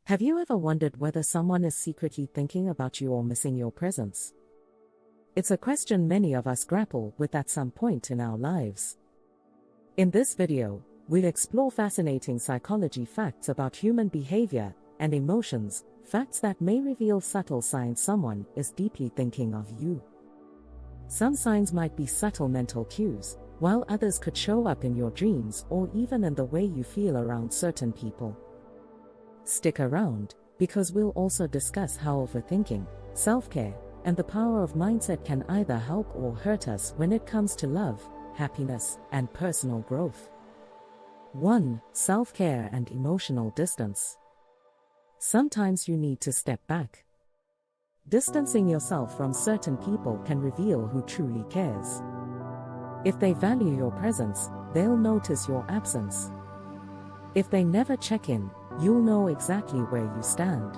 Have you ever wondered whether someone is secretly thinking about you or missing your presence? It's a question many of us grapple with at some point in our lives. In this video, we'll explore fascinating psychology facts about human behavior and emotions, facts that may reveal subtle signs someone is deeply thinking of you. Some signs might be subtle mental cues, while others could show up in your dreams or even in the way you feel around certain people. Stick around, because we'll also discuss how overthinking, self-care, and the power of mindset can either help or hurt us when it comes to love, happiness, and personal growth. 1. Self-care and emotional distance. Sometimes you need to step back. Distancing yourself from certain people can reveal who truly cares. If they value your presence, they'll notice your absence. If they never check in, you'll know exactly where you stand.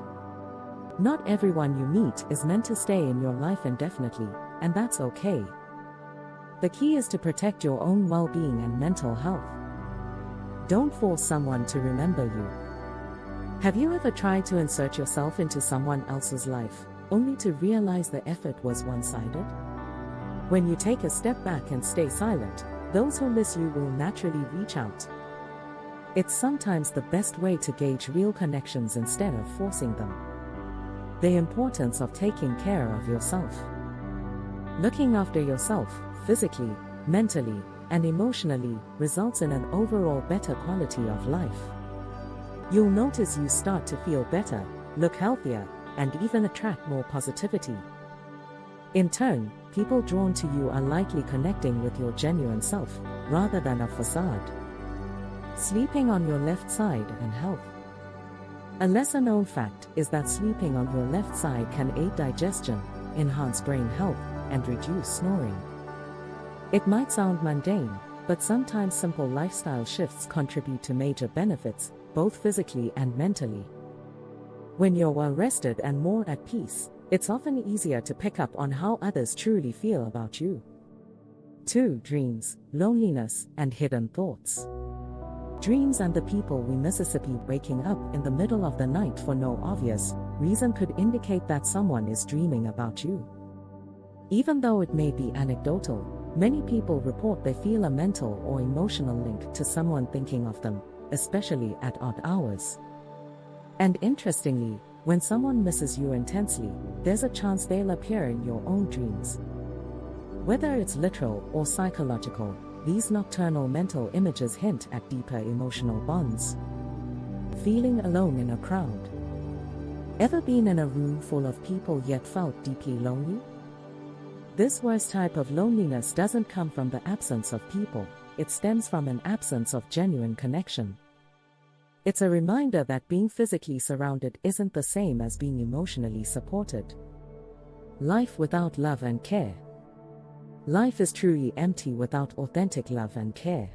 Not everyone you meet is meant to stay in your life indefinitely, and that's okay. The key is to protect your own well-being and mental health. Don't force someone to remember you. Have you ever tried to insert yourself into someone else's life, only to realize the effort was one-sided? When you take a step back and stay silent, those who miss you will naturally reach out. It's sometimes the best way to gauge real connections instead of forcing them. The importance of taking care of yourself. Looking after yourself, physically, mentally, and emotionally, results in an overall better quality of life. You'll notice you start to feel better, look healthier, and even attract more positivity. In turn, people drawn to you are likely connecting with your genuine self, rather than a facade. Sleeping on your left side and health. A lesser-known fact is that sleeping on your left side can aid digestion, enhance brain health, and reduce snoring. It might sound mundane, but sometimes simple lifestyle shifts contribute to major benefits, both physically and mentally. When you're well-rested and more at peace, it's often easier to pick up on how others truly feel about you. 2. Dreams, loneliness, and hidden thoughts. Dreams and the people we Mississippi. Waking up in the middle of the night for no obvious reason could indicate that someone is dreaming about you. Even though it may be anecdotal, many people report they feel a mental or emotional link to someone thinking of them, especially at odd hours. And interestingly, when someone misses you intensely, there's a chance they'll appear in your own dreams. Whether it's literal or psychological, these nocturnal mental images hint at deeper emotional bonds. Feeling alone in a crowd. Ever been in a room full of people yet felt deeply lonely? This worst type of loneliness doesn't come from the absence of people, it stems from an absence of genuine connection. It's a reminder that being physically surrounded isn't the same as being emotionally supported. Life without love and care. Life is truly empty without authentic love and care.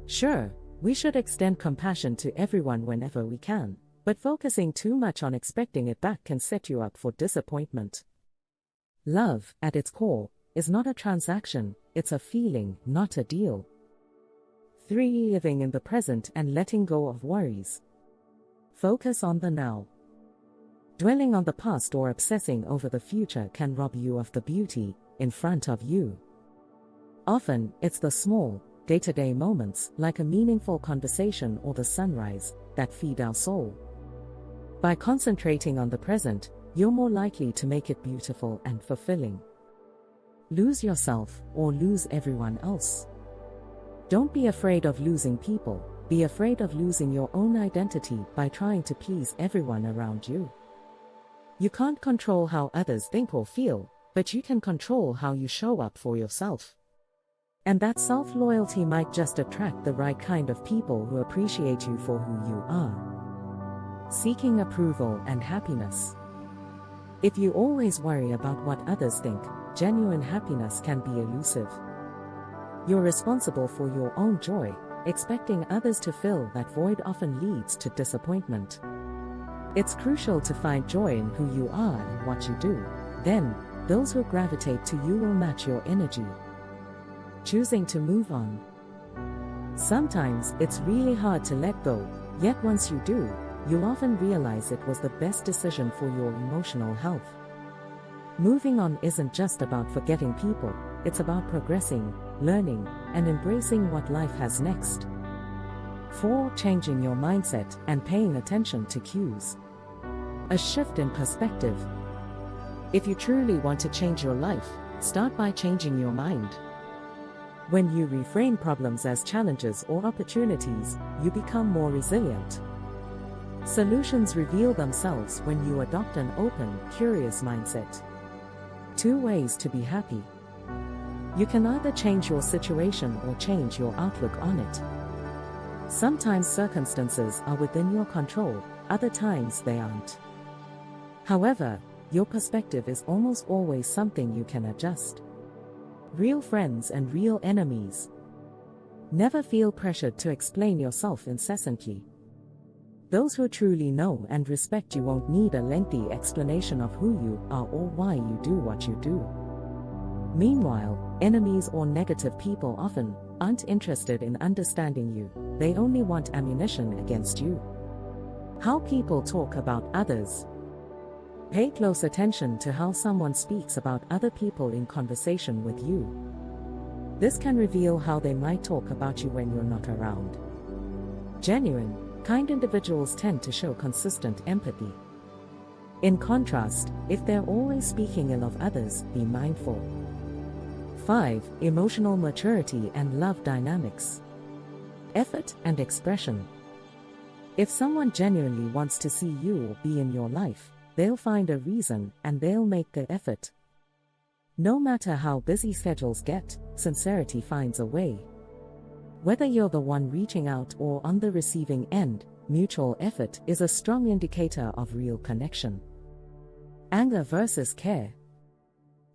Sure, we should extend compassion to everyone whenever we can, but focusing too much on expecting it back can set you up for disappointment. Love, at its core, is not a transaction, it's a feeling, not a deal. 3. Living in the present and letting go of worries. Focus on the now. Dwelling on the past or obsessing over the future can rob you of the beauty in front of you. Often, it's the small, day-to-day moments, like a meaningful conversation or the sunrise, that feed our soul. By concentrating on the present, you're more likely to make it beautiful and fulfilling. Lose yourself, or lose everyone else. Don't be afraid of losing people, be afraid of losing your own identity by trying to please everyone around you. You can't control how others think or feel, but you can control how you show up for yourself. And that self-loyalty might just attract the right kind of people who appreciate you for who you are. Seeking approval and happiness. If you always worry about what others think, genuine happiness can be elusive. You're responsible for your own joy, expecting others to fill that void often leads to disappointment. It's crucial to find joy in who you are and what you do. Then, those who gravitate to you will match your energy. Choosing to move on. Sometimes it's really hard to let go, yet once you do, you'll often realize it was the best decision for your emotional health. Moving on isn't just about forgetting people, it's about progressing, learning, and embracing what life has next. 4. Changing your mindset and paying attention to cues. A shift in perspective. If you truly want to change your life, start by changing your mind. When you reframe problems as challenges or opportunities, you become more resilient. Solutions reveal themselves when you adopt an open, curious mindset. 2 ways to be happy. You can either change your situation or change your outlook on it. Sometimes circumstances are within your control, other times they aren't. However, your perspective is almost always something you can adjust. Real friends and real enemies. Never feel pressured to explain yourself incessantly. Those who truly know and respect you won't need a lengthy explanation of who you are or why you do what you do. Meanwhile, enemies or negative people often aren't interested in understanding you, they only want ammunition against you. How people talk about others. Pay close attention to how someone speaks about other people in conversation with you. This can reveal how they might talk about you when you're not around. Genuine, kind individuals tend to show consistent empathy. In contrast, if they're always speaking ill of others, be mindful. 5. Emotional maturity and love dynamics. Effort and expression. If someone genuinely wants to see you or be in your life, they'll find a reason and they'll make the effort. No matter how busy schedules get, sincerity finds a way. Whether you're the one reaching out or on the receiving end, mutual effort is a strong indicator of real connection. Anger versus care.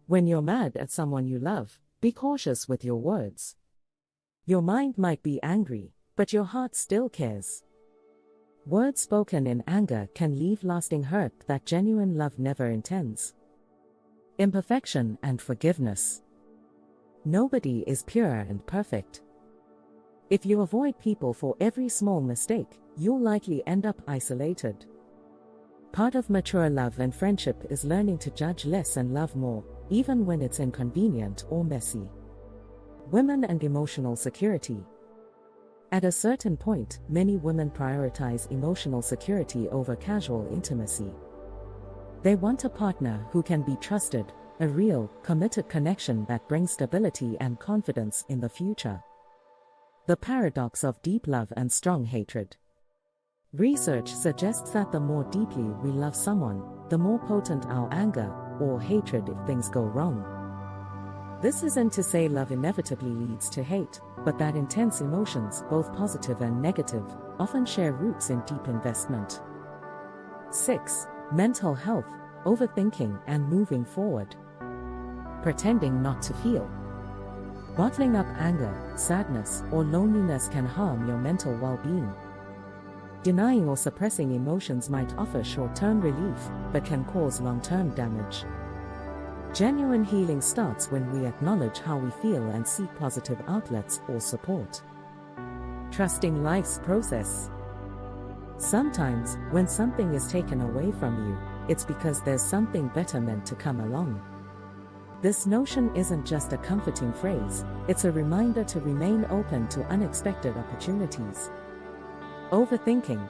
When you're mad at someone you love, be cautious with your words. Your mind might be angry, but your heart still cares. Words spoken in anger can leave lasting hurt that genuine love never intends. Imperfection and forgiveness. Nobody is pure and perfect. If you avoid people for every small mistake, you'll likely end up isolated. Part of mature love and friendship is learning to judge less and love more, even when it's inconvenient or messy. Women and emotional security. At a certain point, many women prioritize emotional security over casual intimacy. They want a partner who can be trusted, a real, committed connection that brings stability and confidence in the future. The paradox of deep love and strong hatred. Research suggests that the more deeply we love someone, the more potent our anger or hatred if things go wrong. This isn't to say love inevitably leads to hate, but that intense emotions, both positive and negative, often share roots in deep investment. 6. Mental health, overthinking and moving forward. Pretending not to feel. Bottling up anger, sadness, or loneliness can harm your mental well-being. Denying or suppressing emotions might offer short-term relief, but can cause long-term damage. Genuine healing starts when we acknowledge how we feel and seek positive outlets or support. Trusting life's process. Sometimes, when something is taken away from you, it's because there's something better meant to come along. This notion isn't just a comforting phrase, it's a reminder to remain open to unexpected opportunities. Overthinking.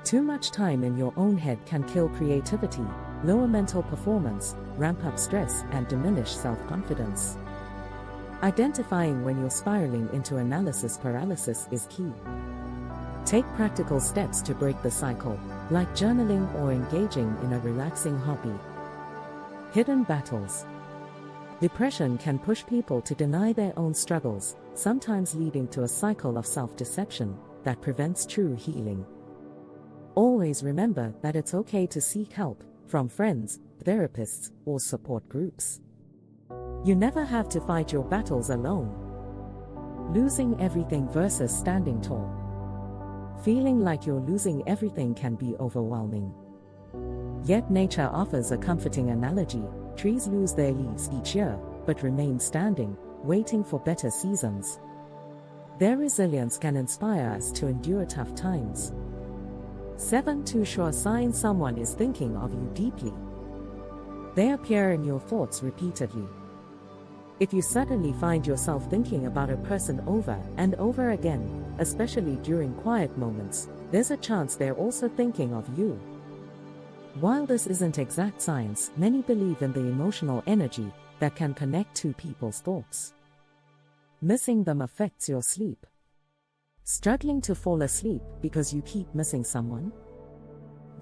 Too much time in your own head can kill creativity, lower mental performance, ramp up stress, and diminish self-confidence. Identifying when you're spiraling into analysis paralysis is key. Take practical steps to break the cycle, like journaling or engaging in a relaxing hobby. Hidden battles. Depression can push people to deny their own struggles, sometimes leading to a cycle of self-deception that prevents true healing. Always remember that it's okay to seek help from friends, therapists, or support groups. You never have to fight your battles alone. Losing everything versus standing tall. Feeling like you're losing everything can be overwhelming. Yet nature offers a comforting analogy. Trees lose their leaves each year, but remain standing, waiting for better seasons. Their resilience can inspire us to endure tough times. 7. Two sure signs someone is thinking of you deeply. They appear in your thoughts repeatedly. If you suddenly find yourself thinking about a person over and over again, especially during quiet moments, there's a chance they're also thinking of you. While this isn't exact science, many believe in the emotional energy that can connect two people's thoughts. Missing them affects your sleep. Struggling to fall asleep because you keep missing someone?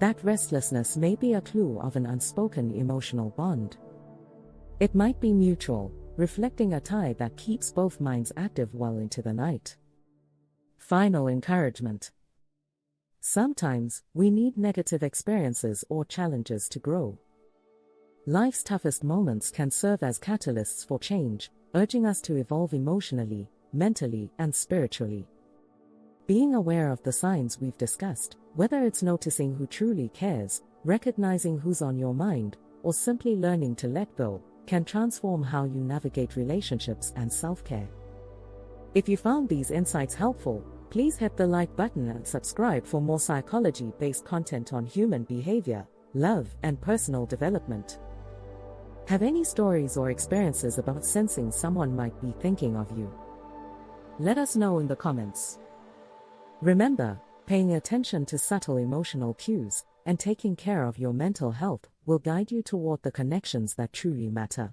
That restlessness may be a clue of an unspoken emotional bond. It might be mutual, reflecting a tie that keeps both minds active well into the night. Final encouragement. Sometimes, we need negative experiences or challenges to grow. Life's toughest moments can serve as catalysts for change, urging us to evolve emotionally, mentally, and spiritually. Being aware of the signs we've discussed, whether it's noticing who truly cares, recognizing who's on your mind, or simply learning to let go, can transform how you navigate relationships and self-care. If you found these insights helpful, please hit the like button and subscribe for more psychology-based content on human behavior, love, and personal development. Have any stories or experiences about sensing someone might be thinking of you? Let us know in the comments. Remember, paying attention to subtle emotional cues and taking care of your mental health will guide you toward the connections that truly matter.